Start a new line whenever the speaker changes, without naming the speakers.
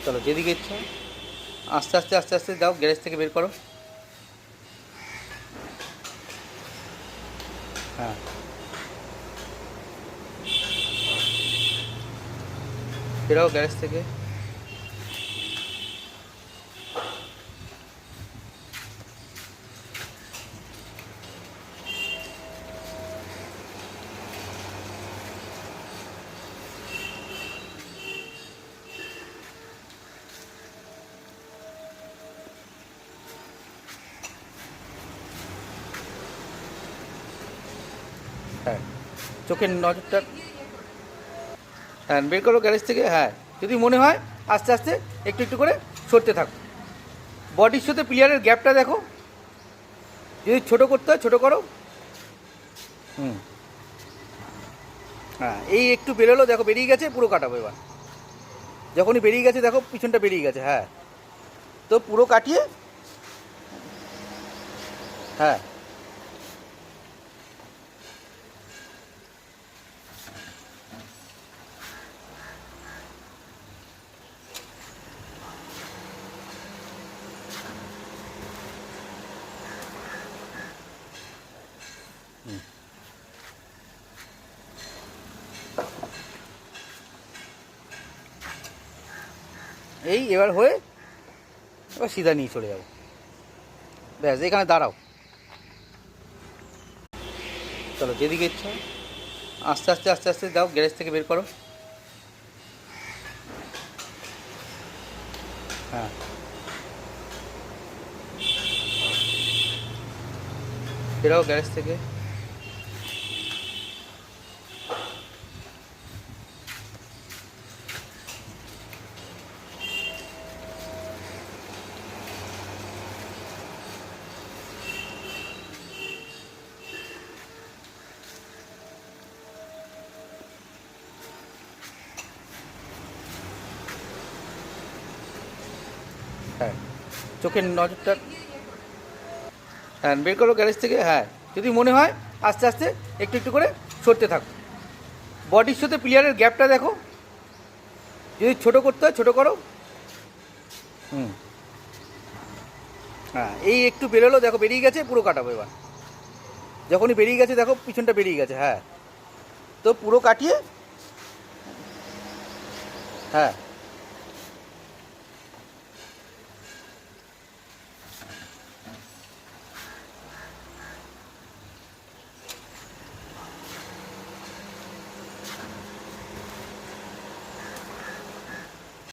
চলো যেদিকে ইচ্ছা আস্তে আস্তে আস্তে আস্তে যাও, গ্যারেজ থেকে বের করো। হ্যাঁ, বেরোও গ্যারেজ থেকে। হ্যাঁ, চোখের নজরটা, হ্যাঁ বের করো গ্যারেজ থেকে। হ্যাঁ, যদি মনে হয় আস্তে আস্তে একটু একটু করে সরতে থাকো। বডির সাথে প্লেয়ারের গ্যাপটা দেখো, যদি ছোটো করতে হয় ছোটো করো। হুম, হ্যাঁ এই একটু বেরোলো, দেখো বেরিয়ে গেছে, পুরো কাটাবো এবার। যখনই বেরিয়ে গেছে দেখো পিছনটা বেরিয়ে গেছে। হ্যাঁ, তো পুরো কাটিয়ে, হ্যাঁ এই এবার হয়ে এবার সিধা নিয়ে চলে যাবো। ব্যাস, এখানে দাঁড়াও। চলো যেদিকে ইচ্ছা আস্তে আস্তে আস্তে আস্তে যাও, গ্যারেজ থেকে বের করো। হ্যাঁ, বেরোও গ্যারেজ থেকে। হ্যাঁ, চোখের নজরটা, হ্যাঁ বের করো গ্যারেজ থেকে। হ্যাঁ, যদি মনে হয় আস্তে আস্তে একটু একটু করে সরতে থাকো। বডির সাথে প্লেয়ারের গ্যাপটা দেখো, যদি ছোটো করতে হয় ছোটো করো। হুম, হ্যাঁ এই একটু বেরোলো, দেখো বেরিয়ে গেছে, পুরো কাটাবো এবার। যখনই বেরিয়ে গেছে দেখো পিছনটা বেরিয়ে গেছে। হ্যাঁ, তো পুরো কাটিয়ে, হ্যাঁ